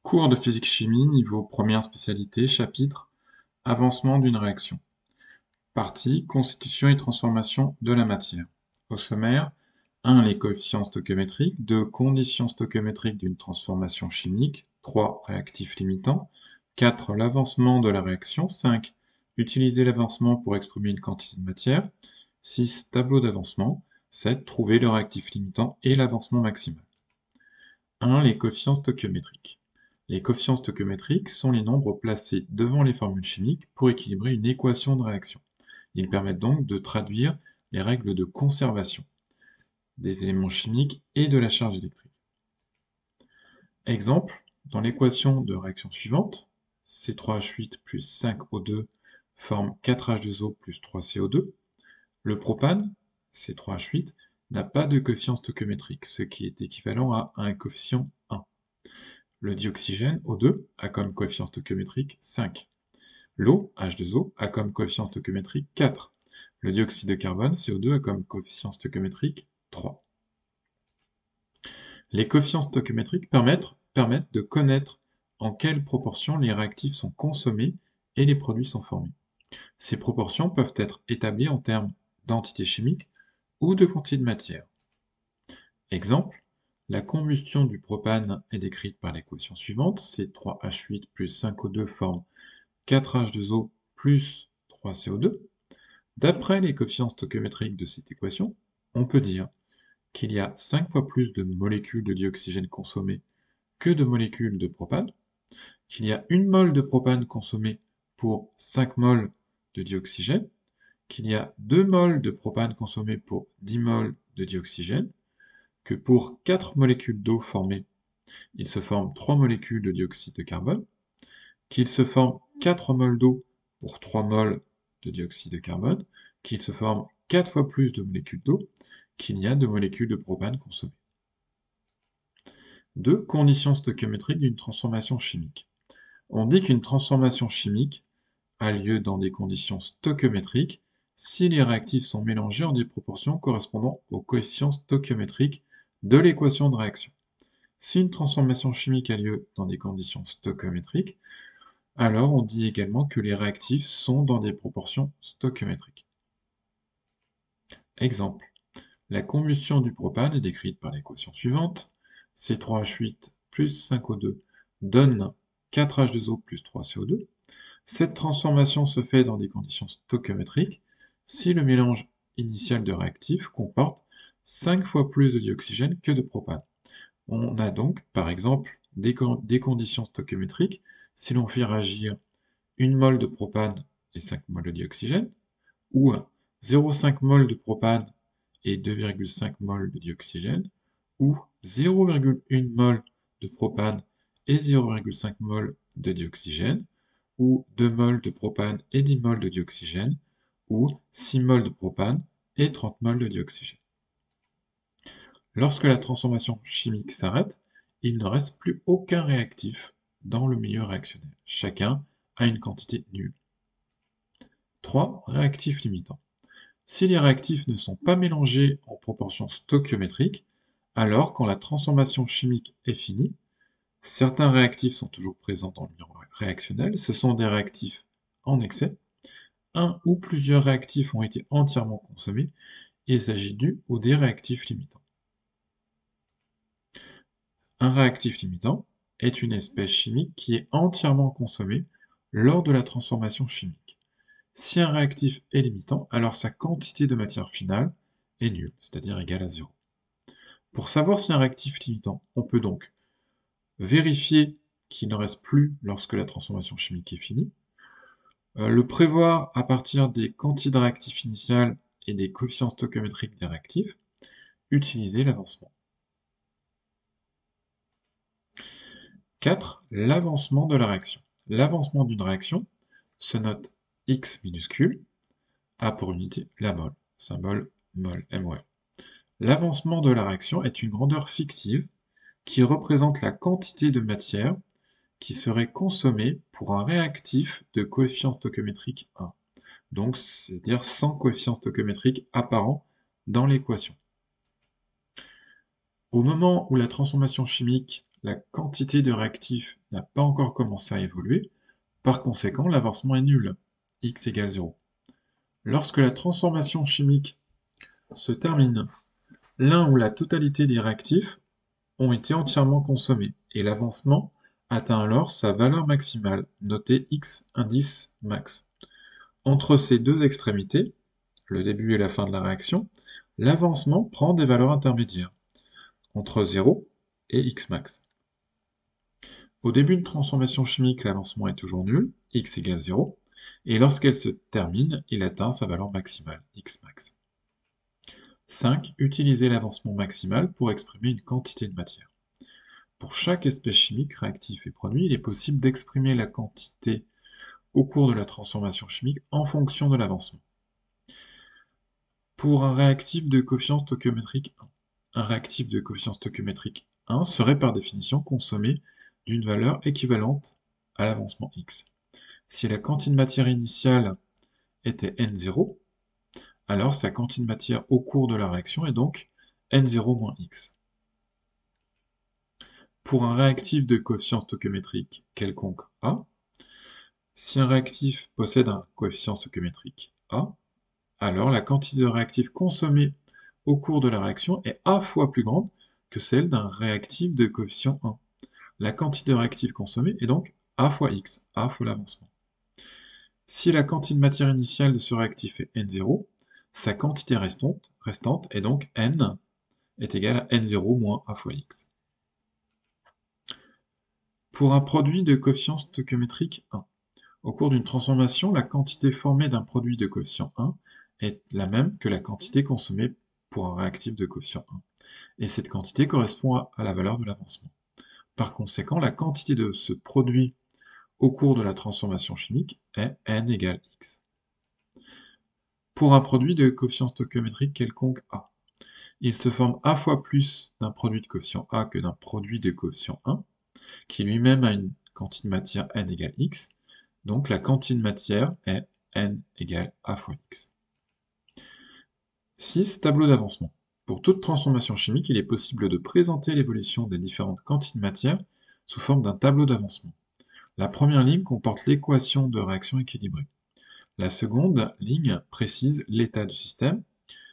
Cours de physique-chimie, niveau première spécialité, chapitre Avancement d'une réaction. Partie Constitution et transformation de la matière. Au sommaire, 1. Les coefficients stoichiométriques, 2. Conditions stoichiométriques d'une transformation chimique, 3. Réactifs limitants, 4. L'avancement de la réaction, 5. Utiliser l'avancement pour exprimer une quantité de matière, 6. Tableau d'avancement, 7. Trouver le réactif limitant et l'avancement maximal. 1. Les coefficients stoichiométriques. Les coefficients stoichiométriques sont les nombres placés devant les formules chimiques pour équilibrer une équation de réaction. Ils permettent donc de traduire les règles de conservation des éléments chimiques et de la charge électrique. Exemple, dans l'équation de réaction suivante, C3H8 plus 5O2 forme 4H2O plus 3CO2, le propane, C3H8, n'a pas de coefficient stoichiométrique, ce qui est équivalent à un coefficient 1. Le dioxygène, O2, a comme coefficient stoichiométrique 5. L'eau, H2O, a comme coefficient stoichiométrique 4. Le dioxyde de carbone, CO2, a comme coefficient stoichiométrique 3. Les coefficients stoichiométriques permettent de connaître en quelle proportion les réactifs sont consommés et les produits sont formés. Ces proportions peuvent être établies en termes d'entités chimiques ou de quantité de matière. Exemple, la combustion du propane est décrite par l'équation suivante, C3H8 plus 5O2 forme 4H2O plus 3CO2. D'après les coefficients stoichiométriques de cette équation, on peut dire qu'il y a 5 fois plus de molécules de dioxygène consommées que de molécules de propane, qu'il y a 1 mol de propane consommée pour 5 mols de dioxygène, qu'il y a 2 mols de propane consommés pour 10 mols de dioxygène, que pour 4 molécules d'eau formées, il se forme 3 molécules de dioxyde de carbone, qu'il se forme 4 mols d'eau pour 3 mols de dioxyde de carbone, qu'il se forme 4 fois plus de molécules d'eau qu'il y a de molécules de propane consommées. 2. Conditions stoichiométriques d'une transformation chimique. On dit qu'une transformation chimique a lieu dans des conditions stoichiométriques si les réactifs sont mélangés en des proportions correspondant aux coefficients stoichiométriques de l'équation de réaction. Si une transformation chimique a lieu dans des conditions stoichiométriques, alors on dit également que les réactifs sont dans des proportions stoichiométriques. Exemple, la combustion du propane est décrite par l'équation suivante, C3H8 plus 5O2 donne 4H2O plus 3CO2. Cette transformation se fait dans des conditions stoichiométriques si le mélange initial de réactifs comporte 5 fois plus de dioxygène que de propane. On a donc, par exemple, des conditions stoichiométriques si l'on fait réagir 1 mol de propane et 5 mol de dioxygène, ou 0,5 mol de propane et 2,5 mol de dioxygène, ou 0,1 mol de propane et 0,5 mol de dioxygène, ou 2 mol de propane et 10 mol de dioxygène, ou 6 mol de propane et 30 mol de dioxygène. Lorsque la transformation chimique s'arrête, il ne reste plus aucun réactif dans le milieu réactionnel. Chacun a une quantité nulle. 3. Réactifs limitants. Si les réactifs ne sont pas mélangés en proportion stoichiométrique, alors quand la transformation chimique est finie, certains réactifs sont toujours présents dans le milieu réactionnel, ce sont des réactifs en excès, un ou plusieurs réactifs ont été entièrement consommés, et il s'agit du ou des réactifs limitants. Un réactif limitant est une espèce chimique qui est entièrement consommée lors de la transformation chimique. Si un réactif est limitant, alors sa quantité de matière finale est nulle, c'est-à-dire égale à 0. Pour savoir si un réactif est limitant, on peut donc vérifier qu'il ne reste plus lorsque la transformation chimique est finie, le prévoir à partir des quantités de réactifs initiales et des coefficients stoichiométriques des réactifs, utiliser l'avancement. 4. L'avancement de la réaction. L'avancement d'une réaction se note X minuscule, A pour unité, la mol, symbole mol, MOL. L'avancement de la réaction est une grandeur fictive qui représente la quantité de matière qui serait consommée pour un réactif de coefficient stoichiométrique 1. Donc, c'est-à-dire sans coefficient stoichiométrique apparent dans l'équation. Au moment où la transformation chimique, la quantité de réactif n'a pas encore commencé à évoluer, par conséquent l'avancement est nul, x égale 0. Lorsque la transformation chimique se termine, l'un ou la totalité des réactifs ont été entièrement consommés, et l'avancement atteint alors sa valeur maximale, notée x indice max. Entre ces deux extrémités, le début et la fin de la réaction, l'avancement prend des valeurs intermédiaires, entre 0 et x max. Au début d'une transformation chimique, l'avancement est toujours nul, x égale 0, et lorsqu'elle se termine, il atteint sa valeur maximale, x max. 5. Utiliser l'avancement maximal pour exprimer une quantité de matière. Pour chaque espèce chimique, réactif et produit, il est possible d'exprimer la quantité au cours de la transformation chimique en fonction de l'avancement. Pour un réactif de coefficient stoichiométrique 1, un réactif de coefficient stoichiométrique 1 serait par définition consommé d'une valeur équivalente à l'avancement x. Si la quantité de matière initiale était N0, alors sa quantité de matière au cours de la réaction est donc N0 moins x. Pour un réactif de coefficient stoichiométrique quelconque A, si un réactif possède un coefficient stoichiométrique A, alors la quantité de réactif consommée au cours de la réaction est A fois plus grande que celle d'un réactif de coefficient 1. La quantité de réactif consommée est donc A fois X, A fois l'avancement. Si la quantité de matière initiale de ce réactif est N0, sa quantité restante est donc N est égale à N0 moins A fois X. Pour un produit de coefficient stoichiométrique 1, au cours d'une transformation, la quantité formée d'un produit de coefficient 1 est la même que la quantité consommée pour un réactif de coefficient 1, et cette quantité correspond à la valeur de l'avancement. Par conséquent, la quantité de ce produit au cours de la transformation chimique est N égale X. Pour un produit de coefficient stoichiométrique quelconque A, il se forme A fois plus d'un produit de coefficient A que d'un produit de coefficient 1, qui lui-même a une quantité de matière N égale X, donc la quantité de matière est N égale A fois X. 6. Tableau d'avancement. Pour toute transformation chimique, il est possible de présenter l'évolution des différentes quantités de matière sous forme d'un tableau d'avancement. La première ligne comporte l'équation de réaction équilibrée. La seconde ligne précise l'état du système,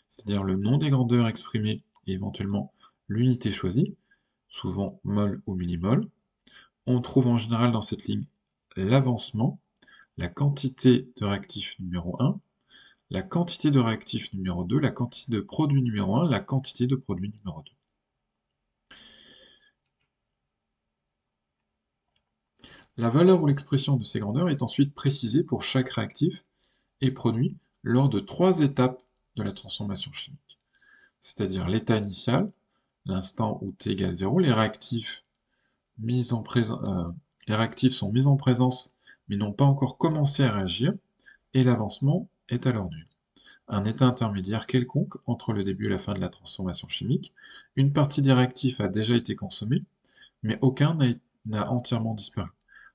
c'est-à-dire le nom des grandeurs exprimées et éventuellement l'unité choisie, souvent mol ou millimol. On trouve en général dans cette ligne l'avancement, la quantité de réactif numéro 1, la quantité de réactif numéro 2, la quantité de produit numéro 1, la quantité de produit numéro 2. La valeur ou l'expression de ces grandeurs est ensuite précisée pour chaque réactif et produit lors de 3 étapes de la transformation chimique. C'est-à-dire l'état initial, l'instant où t égale 0, les réactifs sont mis en présence mais n'ont pas encore commencé à réagir, et l'avancement est alors nul. Un état intermédiaire quelconque entre le début et la fin de la transformation chimique, une partie des réactifs a déjà été consommée, mais aucun n'a entièrement disparu.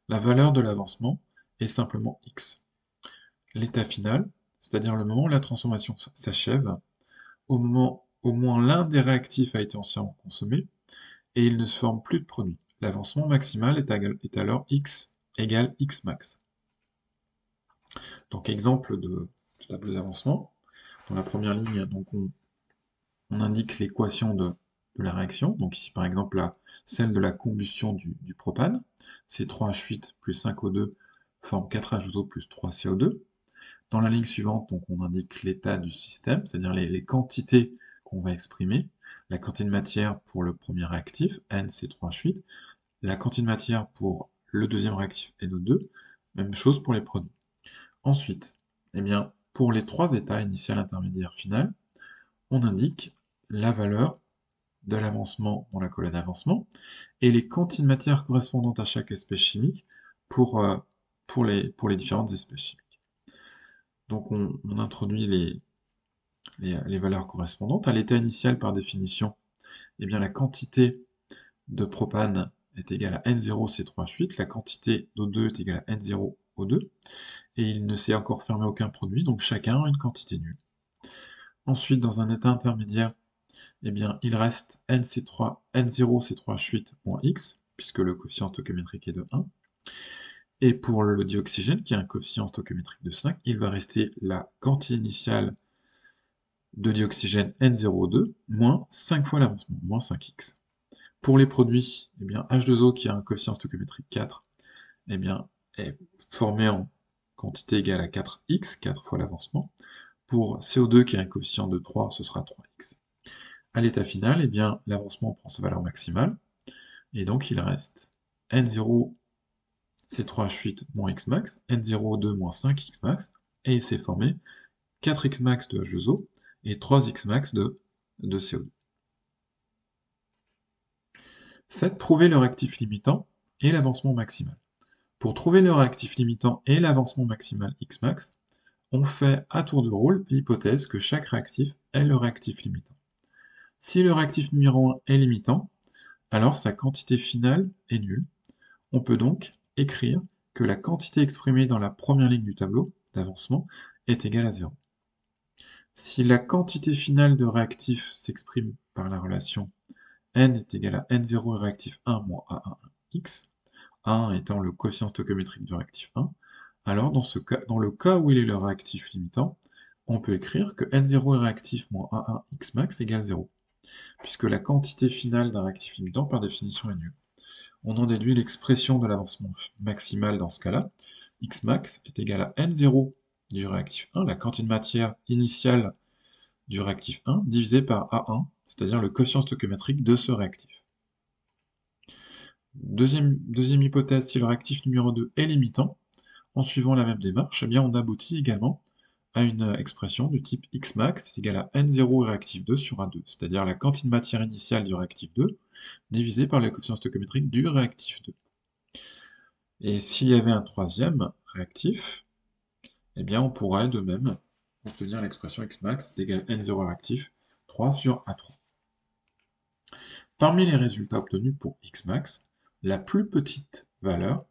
La valeur de l'avancement est simplement x. L'état final, c'est-à-dire le moment où la transformation s'achève, au moment au moins l'un des réactifs a été entièrement consommé, et il ne se forme plus de produit. L'avancement maximal est alors x égale x max. Donc exemple de tableau d'avancement. Dans la première ligne, donc on indique l'équation de la réaction. Donc ici par exemple celle de la combustion du propane. C3H8 plus 5O2 forme 4H2O plus 3CO2. Dans la ligne suivante, donc, on indique l'état du système, c'est-à-dire les quantités qu'on va exprimer. La quantité de matière pour le premier réactif, NC3H8. La quantité de matière pour le deuxième réactif, NO2. Même chose pour les produits. Ensuite, eh bien, pour les 3 états, initial, intermédiaire, final, on indique la valeur de l'avancement dans la colonne avancement et les quantités de matière correspondantes à chaque espèce chimique pour les différentes espèces chimiques. Donc on introduit les valeurs correspondantes. À l'état initial, par définition, eh bien, la quantité de propane est égale à N0C3H8, la quantité d'O2 est égale à N0O2, et il ne s'est encore fermé aucun produit, donc chacun a une quantité nulle. Ensuite, dans un état intermédiaire, eh bien, il reste N0C3H8 moins X, puisque le coefficient stoichiométrique est de 1. Et pour le dioxygène, qui a un coefficient stoichiométrique de 5, il va rester la quantité initiale de dioxygène N02 moins 5 fois l'avancement, moins 5x. Pour les produits, eh bien, H2O qui a un coefficient stoichiométrique 4, eh bien, est formé en quantité égale à 4x, 4 fois l'avancement. Pour CO2 qui a un coefficient de 3, ce sera 3x. À l'état final, eh bien, l'avancement prend sa valeur maximale, et donc il reste N0, c'est 3H8 moins X max, N02 moins 5X max, et il s'est formé 4X max de H2O et 3X max de CO2. 7. Trouver le réactif limitant et l'avancement maximal. Pour trouver le réactif limitant et l'avancement maximal Xmax, on fait à tour de rôle l'hypothèse que chaque réactif est le réactif limitant. Si le réactif numéro 1 est limitant, alors sa quantité finale est nulle. On peut donc écrire que la quantité exprimée dans la première ligne du tableau d'avancement est égale à 0. Si la quantité finale de réactif s'exprime par la relation n est égal à n0 réactif 1 moins A1x, A1 étant le quotient stoichiométrique du réactif 1, alors dans le cas où il est le réactif limitant, on peut écrire que n0 réactif moins A1x max égale 0, puisque la quantité finale d'un réactif limitant par définition est nulle. On en déduit l'expression de l'avancement maximal dans ce cas-là. X max est égal à N0 du réactif 1, la quantité de matière initiale du réactif 1, divisé par A1, c'est-à-dire le quotient stoichiométrique de ce réactif. Deuxième hypothèse, si le réactif numéro 2 est limitant, en suivant la même démarche, eh bien on aboutit également à une expression du type Xmax est égal à N0 réactif 2 sur A2, c'est-à-dire la quantité de matière initiale du réactif 2 divisé par le coefficient stoichiométrique du réactif 2. Et s'il y avait un troisième réactif, eh bien on pourrait de même obtenir l'expression Xmax égale N0 réactif 3 sur A3. Parmi les résultats obtenus pour Xmax, la plus petite valeur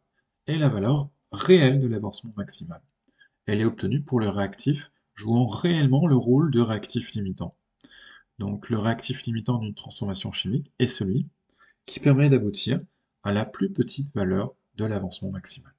est la valeur réelle de l'avancement maximal. Elle est obtenue pour le réactif jouant réellement le rôle de réactif limitant. Donc le réactif limitant d'une transformation chimique est celui qui permet d'aboutir à la plus petite valeur de l'avancement maximal.